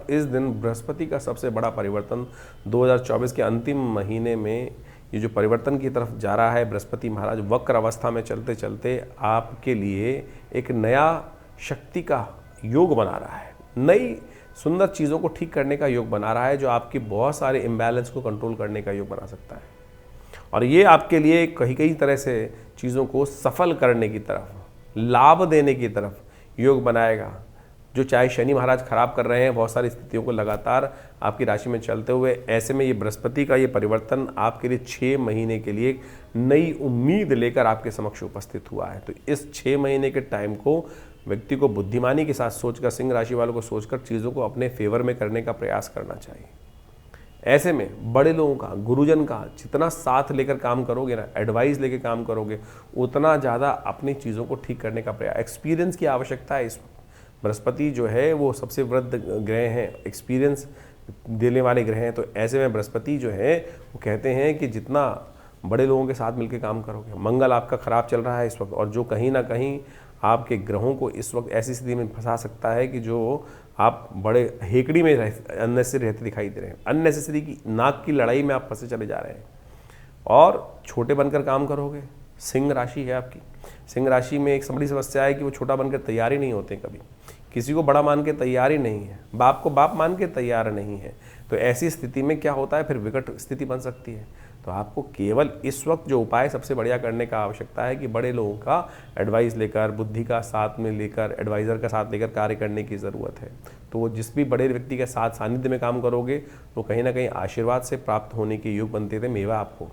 इस दिन बृहस्पति का सबसे बड़ा परिवर्तन 2024 के अंतिम महीने में ये जो परिवर्तन की तरफ जा रहा है, बृहस्पति महाराज वक्र अवस्था में चलते चलते आपके लिए एक नया शक्ति का योग बना रहा है, नई सुंदर चीज़ों को ठीक करने का योग बना रहा है, जो आपकी बहुत सारे इम्बैलेंस को कंट्रोल करने का योग बना सकता है। और ये आपके लिए कई कई तरह से चीज़ों को सफल करने की तरफ, लाभ देने की तरफ योग बनाएगा। जो चाहे शनि महाराज खराब कर रहे हैं बहुत सारी स्थितियों को लगातार आपकी राशि में चलते हुए, ऐसे में ये बृहस्पति का ये परिवर्तन आपके लिए 6 महीने के लिए नई उम्मीद लेकर आपके समक्ष उपस्थित हुआ है। तो इस 6 महीने के टाइम को व्यक्ति को बुद्धिमानी के साथ सोचकर, सिंह राशि वालों को सोचकर चीज़ों को अपने फेवर में करने का प्रयास करना चाहिए। ऐसे में बड़े लोगों का, गुरुजन का जितना साथ लेकर काम करोगे ना, एडवाइस लेकर काम करोगे, उतना ज़्यादा अपनी चीज़ों को ठीक करने का प्रयास, एक्सपीरियंस की आवश्यकता है। इस बृहस्पति जो है वो सबसे वृद्ध ग्रह हैं, एक्सपीरियंस देने वाले ग्रह हैं। तो ऐसे में बृहस्पति जो है वो कहते हैं कि जितना बड़े लोगों के साथ मिलकर काम करोगे, मंगल आपका खराब चल रहा है इस वक्त, और जो कहीं ना कहीं आपके ग्रहों को इस वक्त ऐसी स्थिति में फंसा सकता है कि जो आप बड़े हेकड़ी में अननेसेसरी रहते दिखाई दे रहे हैं, अननेसेसरी की नाक की लड़ाई में आप फंसे चले जा रहे हैं और छोटे बनकर काम करोगे। सिंह राशि है आपकी, सिंह राशि में एक बड़ी समस्या है कि वो छोटा बनकर तैयार ही नहीं होते, कभी किसी को बड़ा मान के तैयार ही नहीं है, बाप को बाप मान के तैयार नहीं है। तो ऐसी स्थिति में क्या होता है, फिर विकट स्थिति बन सकती है। तो आपको केवल इस वक्त जो उपाय सबसे बढ़िया करने का आवश्यकता है कि बड़े लोगों का एडवाइस लेकर, बुद्धि का साथ में लेकर, एडवाइज़र का साथ लेकर कार्य करने की ज़रूरत है। तो वो जिस भी बड़े व्यक्ति के साथ सानिध्य में काम करोगे तो कहीं ना कहीं आशीर्वाद से प्राप्त होने के योग बनते थे मेवा आपको।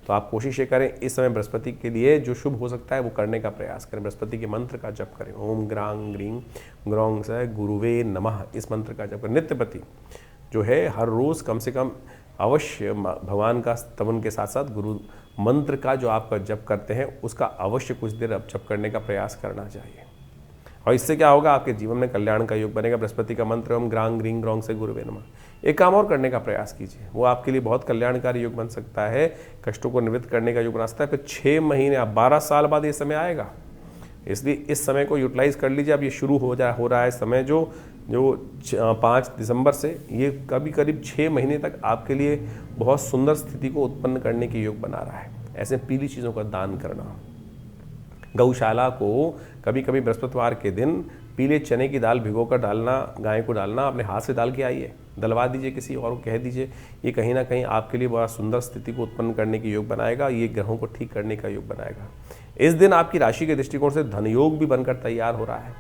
तो आप कोशिश ये करें, इस समय बृहस्पति के लिए जो शुभ हो सकता है वो करने का प्रयास करें। बृहस्पति के मंत्र का जप करें, ओम ग्रांग ग्रीं ग्रौंग स गुरुवे नमः, इस मंत्र का जप करें। नित्य प्रति जो है हर रोज़ कम से कम अवश्य भगवान का स्तवन के साथ साथ गुरु मंत्र का जो आपका जप करते हैं उसका अवश्य कुछ देर अब जप करने का प्रयास करना चाहिए। और इससे क्या होगा, आपके जीवन में कल्याण का योग बनेगा। बृहस्पति का मंत्र ओम ग्रांग ग्रीं ग्रौंग से गुरुवे नमः। एक काम और करने का प्रयास कीजिए, वो आपके लिए बहुत कल्याणकारी योग बन सकता है, कष्टों को निवृत्त करने का योग बना सकता है। फिर 6 महीने, अब 12 साल बाद ये समय आएगा, इसलिए इस समय को यूटिलाइज कर लीजिए। अब ये शुरू हो रहा है समय जो 5 दिसंबर से, ये करीब 6 महीने तक आपके लिए बहुत सुंदर स्थिति को उत्पन्न करने के योग बना रहा है। ऐसे पीली चीज़ों का दान करना, गौशाला को कभी कभी बृहस्पतिवार के दिन पीले चने की दाल भिगोकर डालना, गाय को डालना, अपने हाथ से डाल के आइए, डलवा दीजिए किसी और को, कह दीजिए। ये कहीं ना कहीं आपके लिए बड़ा सुंदर स्थिति को उत्पन्न करने के योग बनाएगा, ये ग्रहों को ठीक करने का योग बनाएगा। इस दिन आपकी राशि के दृष्टिकोण से धन योग भी बनकर तैयार हो रहा है